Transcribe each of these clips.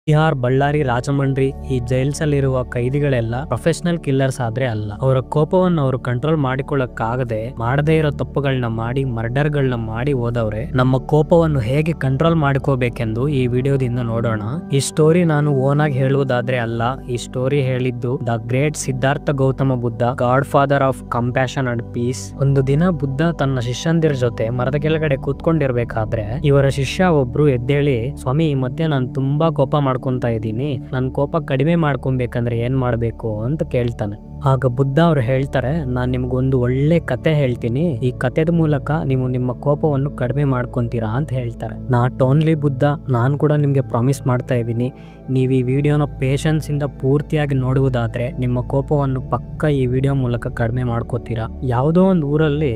ಬಿಹಾರ್, ಬಳ್ಳಾರಿ, ರಾಜಮಂಡ್ರಿ ಈ ಜೈಲ್ಸ್ ಅಲ್ಲಿರುವ ಕೈದಿಗಳೆಲ್ಲ professional killers ಆದ್ರೆ ಅಲ್ಲ. ಅವರ ಕೋಪವನ್ನು ಅವರು ಕಂಟ್ರೋಲ್ ಮಾಡಿಕೊಳ್ಳಕ್ಕಾಗದೆ ಮಾಡದೇ ಇರೋ ತಪ್ಪುಗಳನ್ನ ಮಾಡಿ ಮರ್ಡರ್ಗಳನ್ನ ಮಾಡಿ ಹೋದವ್ರೆ. ನಮ್ಮ ಕೋಪವನ್ನು ಹೇಗೆ ಕಂಟ್ರೋಲ್ ಮಾಡ್ಕೋಬೇಕೆಂದು ಈ ವಿಡಿಯೋದಿಂದ ನೋಡೋಣ. ಈ ಸ್ಟೋರಿ ನಾನು ಓನ್ ಆಗಿ ಹೇಳುವುದಾದ್ರೆ ಅಲ್ಲ. ಈ ಸ್ಟೋರಿ ಹೇಳಿದ್ದು the great Siddhartha Gautama Buddha, god father of compassion and peace. ಒಂದು ದಿನ ಬುದ್ಧ ತನ್ನ ಶಿಷ್ಯಂದಿರ ಜೊತೆ ಮರದ ಕೆಳಗಡೆ ಕೂತ್ಕೊಂಡಿರ್ಬೇಕಾದ್ರೆ ಇವರ ಶಿಷ್ಯ ಒಬ್ರು ಎದ್ದೇಳಿ, ಸ್ವಾಮಿ ಈ ಮಧ್ಯೆ ನಾನು ತುಂಬಾ ಕೋಪ ಮಾಡ್ಕೊಂತ ಇದ್ದೀನಿ, ನನ್ ಕೋಪ ಕಡಿಮೆ ಮಾಡ್ಕೊಬೇಕಂದ್ರೆ ಏನ್ ಮಾಡ್ಬೇಕು ಅಂತ ಕೇಳ್ತಾನೆ. ಆಗ ಬುದ್ಧ ಅವ್ರು ಹೇಳ್ತಾರೆ, ನಾನ್ ನಿಮ್ಗೊಂದು ಒಳ್ಳೆ ಕತೆ ಹೇಳ್ತೀನಿ, ಈ ಕತೆದ ಮೂಲಕ ನೀವು ನಿಮ್ಮ ಕೋಪವನ್ನು ಕಡಿಮೆ ಮಾಡ್ಕೊಂತೀರಾ ಅಂತ ಹೇಳ್ತಾರೆ. ನಾಟ್ ಓನ್ಲಿ ಬುದ್ಧ, ನಾನ್ ಕೂಡ ನಿಮ್ಗೆ ಪ್ರಾಮಿಸ್ ಮಾಡ್ತಾ ಇದ್ದೀನಿ, ನೀವು ಈ ವಿಡಿಯೋನ ಪೇಷನ್ಸ್ ಇಂದ ಪೂರ್ತಿಯಾಗಿ ನೋಡುವುದಾದ್ರೆ ನಿಮ್ಮ ಕೋಪವನ್ನು ಪಕ್ಕ ಈ ವಿಡಿಯೋ ಮೂಲಕ ಕಡಿಮೆ ಮಾಡ್ಕೋತೀರಾ. ಯಾವುದೋ ಒಂದು ಊರಲ್ಲಿ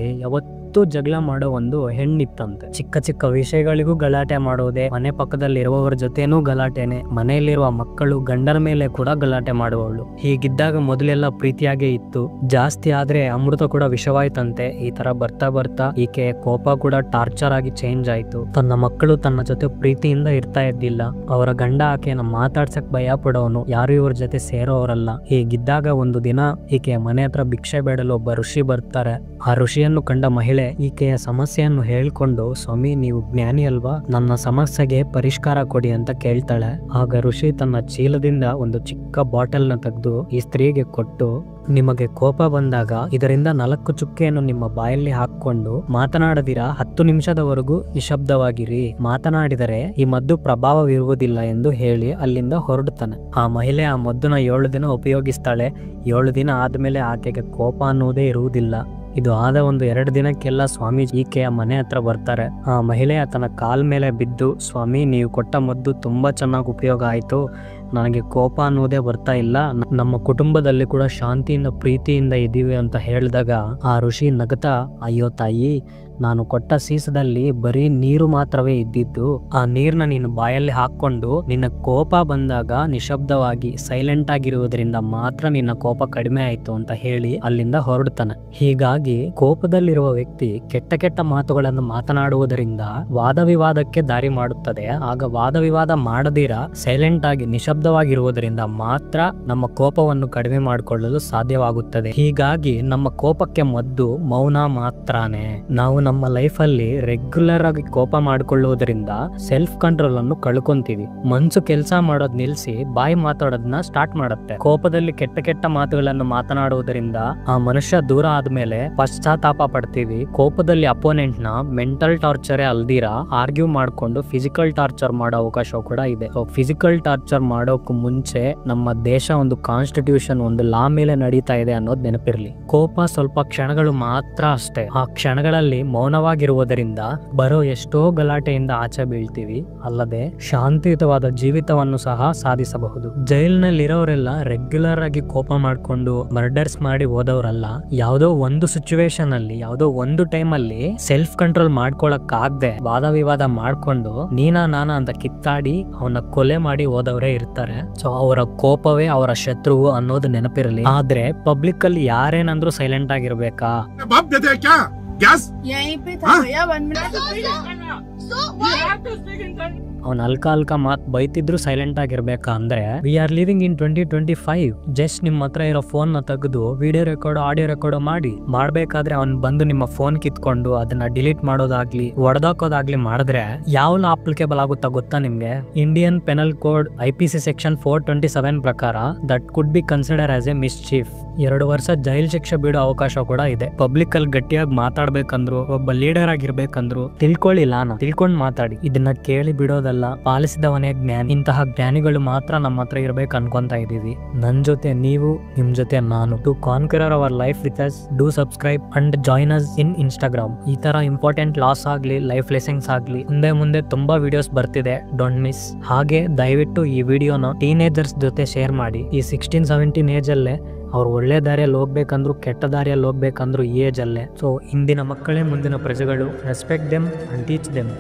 ಜಗಳ ಮಾಡೋ ಒಂದು ಹೆಣ್ಣಿತ್ತಂತೆ. ಚಿಕ್ಕ ಚಿಕ್ಕ ವಿಷಯಗಳಿಗೂ ಗಲಾಟೆ ಮಾಡೋದೆ, ಮನೆ ಪಕ್ಕದಲ್ಲಿ ಇರುವವರ ಜೊತೆನೂ ಗಲಾಟೆನೆ, ಮನೆಯಲ್ಲಿರುವ ಮಕ್ಕಳು ಗಂಡರ ಮೇಲೆ ಕೂಡ ಗಲಾಟೆ ಮಾಡುವವಳು. ಹೀಗಿದ್ದಾಗ ಮೊದಲೆಲ್ಲ ಪ್ರೀತಿಯಾಗೇ ಇತ್ತು, ಜಾಸ್ತಿ ಆದ್ರೆ ಅಮೃತ ಕೂಡ ವಿಷವಾಯ್ತಂತೆ. ಈ ತರ ಬರ್ತಾ ಬರ್ತಾ ಈಕೆ ಕೋಪ ಕೂಡ ಟಾರ್ಚರ್ ಆಗಿ ಚೇಂಜ್ ಆಯ್ತು. ತನ್ನ ಮಕ್ಕಳು ತನ್ನ ಜೊತೆ ಪ್ರೀತಿಯಿಂದ ಇರ್ತಾ ಇದ್ದಿಲ್ಲ, ಅವರ ಗಂಡ ಆಕೆನ ಮಾತಾಡ್ಸಕ್ ಭಯ ಪಡೋನು, ಯಾರು ಇವ್ರ ಜೊತೆ ಸೇರೋವರಲ್ಲ. ಹೀಗಿದ್ದಾಗ ಒಂದು ದಿನ ಈಕೆ ಮನೆ ಹತ್ರ ಭಿಕ್ಷೆ ಬೇಡಲು ಒಬ್ಬ ಋಷಿ ಬರ್ತಾರೆ. ಆ ಋಷಿಯನ್ನು ಕಂಡ ಮಹಿಳೆ ಈಕೆಯ ಸಮಸ್ಯೆಯನ್ನು ಹೇಳ್ಕೊಂಡು, ಸ್ವಾಮಿ ನೀವು ಜ್ಞಾನಿ ಅಲ್ವಾ, ನನ್ನ ಸಮಸ್ಯೆಗೆ ಪರಿಷ್ಕಾರ ಕೊಡಿ ಅಂತ ಕೇಳ್ತಾಳೆ. ಆಗ ಋಷಿ ತನ್ನ ಚೀಲದಿಂದ ಒಂದು ಚಿಕ್ಕ ಬಾಟಲ್ ನ ತೆಗೆದು ಈ ಸ್ತ್ರೀಗೆ ಕೊಟ್ಟು, ನಿಮಗೆ ಕೋಪ ಬಂದಾಗ ಇದರಿಂದ 4 ಚುಕ್ಕೆಯನ್ನು ನಿಮ್ಮ ಬಾಯಲ್ಲಿ ಹಾಕೊಂಡು ಮಾತನಾಡದಿರಾ 10 ನಿಮಿಷದವರೆಗೂ ನಿಶಬ್ದವಾಗಿರಿ, ಮಾತನಾಡಿದರೆ ಈ ಮದ್ದು ಪ್ರಭಾವವಿರುವುದಿಲ್ಲ ಎಂದು ಹೇಳಿ ಅಲ್ಲಿಂದ ಹೊರಡುತ್ತಾನೆ. ಆ ಮಹಿಳೆ ಆ ಮದ್ದನ್ನ 7 ದಿನ ಉಪಯೋಗಿಸ್ತಾಳೆ. 7 ದಿನ ಆದ್ಮೇಲೆ ಆಕೆಗೆ ಕೋಪ ಅನ್ನೋದೇ ಇರುವುದಿಲ್ಲ. ಇದು ಆದ ಒಂದು 2 ದಿನಕ್ಕೆಲ್ಲ ಸ್ವಾಮೀಜಿ ಈಕೆಯ ಮನೆ ಹತ್ರ ಬರ್ತಾರೆ. ಆ ಮಹಿಳೆ ತನ್ನ ಕಾಲ್ ಮೇಲೆ ಬಿದ್ದು, ಸ್ವಾಮಿ ನೀವು ಕೊಟ್ಟ ಮದ್ದು ತುಂಬಾ ಚೆನ್ನಾಗಿ ಉಪಯೋಗ ಆಯ್ತು, ನನಗೆ ಕೋಪ ಅನ್ನೋದೇ ಬರ್ತಾ ಇಲ್ಲ, ನಮ್ಮ ಕುಟುಂಬದಲ್ಲಿ ಕೂಡ ಶಾಂತಿಯಿಂದ ಪ್ರೀತಿಯಿಂದ ಇದೀವಿ ಅಂತ ಹೇಳಿದಾಗ ಆ ಋಷಿ ನಗತಾ, ಅಯ್ಯೋ ತಾಯಿ, ನಾನು ಕೊಟ್ಟ ಸೀಸದಲ್ಲಿ ಬರೀ ನೀರು ಮಾತ್ರವೇ ಇದ್ದಿದ್ದು, ಆ ನೀರ್ನ ನೀನು ಬಾಯಲ್ಲಿ ಹಾಕೊಂಡು ನಿನ್ನ ಕೋಪ ಬಂದಾಗ ನಿಶಬ್ದವಾಗಿ ಸೈಲೆಂಟ್ ಆಗಿರುವುದರಿಂದ ಮಾತ್ರ ನಿನ್ನ ಕೋಪ ಕಡಿಮೆ ಆಯ್ತು ಅಂತ ಹೇಳಿ ಅಲ್ಲಿಂದ ಹೊರಡ್ತಾನೆ. ಹೀಗಾಗಿ ಕೋಪದಲ್ಲಿರುವ ವ್ಯಕ್ತಿ ಕೆಟ್ಟ ಕೆಟ್ಟ ಮಾತುಗಳನ್ನು ಮಾತನಾಡುವುದರಿಂದ ವಾದ ವಿವಾದಕ್ಕೆ ದಾರಿ ಮಾಡುತ್ತದೆ. ಆಗ ವಾದ ವಿವಾದ ಮಾಡದಿರ ಸೈಲೆಂಟ್ ಆಗಿ ನಿಶಬ್ದವಾಗಿರುವುದರಿಂದ ಮಾತ್ರ ನಮ್ಮ ಕೋಪವನ್ನು ಕಡಿಮೆ ಮಾಡಿಕೊಳ್ಳಲು ಸಾಧ್ಯವಾಗುತ್ತದೆ. ಹೀಗಾಗಿ ನಮ್ಮ ಕೋಪಕ್ಕೆ ಮದ್ದು ಮೌನ ಮಾತ್ರನೇ. ನಾವು ನಮ್ಮ ಲೈಫ್ ಅಲ್ಲಿ ರೆಗ್ಯುಲರ್ ಆಗಿ ಕೋಪ ಮಾಡಿಕೊಳ್ಳುವುದರಿಂದ ಸೆಲ್ಫ್ ಕಂಟ್ರೋಲ್ ಅನ್ನು ಕಳ್ಕೊಂತೀವಿ. ಮನ್ಸು ಕೆಲಸ ಮಾಡೋದ್ ನಿಲ್ಸಿ ಬಾಯಿ ಮಾತಾಡೋದನ್ನ ಸ್ಟಾರ್ಟ್ ಮಾಡುತ್ತೆ. ಕೋಪದಲ್ಲಿ ಕೆಟ್ಟ ಕೆಟ್ಟ ಮಾತುಗಳನ್ನು ಮಾತನಾಡುವುದರಿಂದ ಆ ಮನುಷ್ಯ ದೂರ ಆದ್ಮೇಲೆ ಪಶ್ಚಾತ್ತಾಪ ಪಡ್ತೀವಿ. ಕೋಪದಲ್ಲಿ ಅಪೋನೆಂಟ್ ನ ಮೆಂಟಲ್ ಟಾರ್ಚರ್ ಅಲ್ದಿರಾ ಆರ್ಗ್ಯೂ ಮಾಡ್ಕೊಂಡು ಫಿಸಿಕಲ್ ಟಾರ್ಚರ್ ಮಾಡೋ ಅವಕಾಶ ಕೂಡ ಇದೆ. ಫಿಸಿಕಲ್ ಟಾರ್ಚರ್ ಮಾಡೋಕು ಮುಂಚೆ ನಮ್ಮ ದೇಶ ಒಂದು ಕಾನ್ಸ್ಟಿಟ್ಯೂಷನ್, ಒಂದು ಲಾ ಮೇಲೆ ನಡೀತಾ ಇದೆ ಅನ್ನೋದು ನೆನಪಿರ್ಲಿ. ಕೋಪ ಸ್ವಲ್ಪ ಕ್ಷಣಗಳು ಮಾತ್ರ ಅಷ್ಟೇ. ಆ ಕ್ಷಣಗಳಲ್ಲಿ ಮೌನವಾಗಿರುವುದರಿಂದ ಬರೋ ಎಷ್ಟೋ ಗಲಾಟೆಯಿಂದ ಆಚೆ ಬೀಳ್ತೀವಿ, ಅಲ್ಲದೆ ಶಾಂತಿಯುತವಾದ ಜೀವಿತವನ್ನು ಸಹ ಸಾಧಿಸಬಹುದು. ಜೈಲಿನಲ್ಲಿರೋರೆಲ್ಲ ರೆಗ್ಯುಲರ್ ಆಗಿ ಕೋಪ ಮಾಡ್ಕೊಂಡು ಮರ್ಡರ್ಸ್ ಮಾಡಿ ಹೋದವರಲ್ಲ. ಯಾವುದೋ ಒಂದು ಸಿಚುವೇಶನ್ ಅಲ್ಲಿ, ಯಾವುದೋ ಒಂದು ಟೈಮ್ ಅಲ್ಲಿ ಸೆಲ್ಫ್ ಕಂಟ್ರೋಲ್ ಮಾಡ್ಕೊಳಕ್ ಆಗದೆ ವಾದ ವಿವಾದ ಮಾಡ್ಕೊಂಡು ನೀನಾ ನಾನಾ ಅಂತ ಕಿತ್ತಾಡಿ ಅವನ ಕೊಲೆ ಮಾಡಿ ಹೋದವರೇ ಇರ್ತಾರೆ. ಸೊ ಅವರ ಕೋಪವೇ ಅವರ ಶತ್ರುವು ಅನ್ನೋದು ನೆನಪಿರಲಿ. ಆದ್ರೆ ಪಬ್ಲಿಕ್ ಅಲ್ಲಿ ಯಾರೇನಂದ್ರು ಸೈಲೆಂಟ್ ಆಗಿರ್ಬೇಕಾ? ಅವ್ನ ಅಲ್ಕ ಮಾತ್ ಬೈತಿದ್ರು ಸೈಲೆಂಟ್ ಆಗಿರ್ಬೇಕಾ ಅಂದ್ರೆ we are living in 2025. Just ನಿಮ್ ಹತ್ರ ಇರೋ ಫೋನ್ ನ ತೆಗೆದು ವಿಡಿಯೋ ರೆಕಾರ್ಡ್, ಆಡಿಯೋ ರೆಕಾರ್ಡ್ ಮಾಡ್ಬೇಕಾದ್ರೆ ಅವ್ನ್ ಬಂದು ನಿಮ್ಮ ಫೋನ್ ಕಿತ್ಕೊಂಡು ಅದನ್ನ ಡಿಲೀಟ್ ಮಾಡೋದಾಗ್ಲಿ ಒಡೆದಾಕೋದಾಗ್ಲಿ ಮಾಡಿದ್ರೆ ಯಾವ ಅಪ್ಲಿಕೇಬಲ್ ಆಗುತ್ತಾ ಗೊತ್ತಾ ನಿಮ್ಗೆ? Indian penal code IPC section 427 ಪ್ರಕಾರ that could be consider as A mischief. 2 ವರ್ಷ ಜೈಲ್ ಶಿಕ್ಷೆ ಬಿಡೋ ಅವಕಾಶ ಕೂಡ ಇದೆ. ಪಬ್ಲಿಕ್ ಅಲ್ಲಿ ಗಟ್ಟಿಯಾಗಿ ಮಾತಾಡ್ಬೇಕಂದ್ರು, ಒಬ್ಬ ಲೀಡರ್ ಆಗಿರ್ಬೇಕಂದ್ರು ತಿಳ್ಕೊಂಡ್ ಮಾತಾಡಿ. ಇದನ್ನ ಕೇಳಿ ಬಿಡೋದಲ್ಲ, ಪಾಲಿಸಿದವನೇ ಜ್ಞಾನಿ. ಇಂತಹ ಜ್ಞಾನಿಗಳು ಮಾತ್ರ ನಮ್ಮ ಹತ್ರ ಇರ್ಬೇಕು ಅನ್ಕೊಂತ ಇದೀವಿ. ನನ್ ಜೊತೆ ನೀವು, ನಿಮ್ ಜೊತೆ ನಾನು. To conquer our life with us, do subscribe and join us in Instagram. ಈ ತರ ಇಂಪಾರ್ಟೆಂಟ್ ಲಾಸ್ ಆಗ್ಲಿ, ಲೈಫ್ ಲೆಸನ್ಸ್ ಆಗ್ಲಿ ಮುಂದೆ ತುಂಬಾ ವಿಡಿಯೋಸ್ ಬರ್ತಿದೆ, ಡೋಂಟ್ ಮಿಸ್. ಹಾಗೆ ದಯವಿಟ್ಟು ಈ ವಿಡಿಯೋನ ಟೀನೇಜರ್ಸ್ ಜೊತೆ ಶೇರ್ ಮಾಡಿ. ಈ 16-17 ಏಜ್ ಅಲ್ಲೇ ಅವ್ರು ಒಳ್ಳೆ ದಾರಿಯಲ್ಲಿ ಹೋಗ್ಬೇಕಂದ್ರು, ಕೆಟ್ಟ ದಾರಿಯಲ್ಲಿ ಹೋಗ್ಬೇಕಂದ್ರು ಈ ಏಜ್ ಅಲ್ಲೇ. ಸೊ ಇಂದಿನ ಮಕ್ಕಳೇ ಮುಂದಿನ ಪ್ರಜೆಗಳು. Respect them and teach them.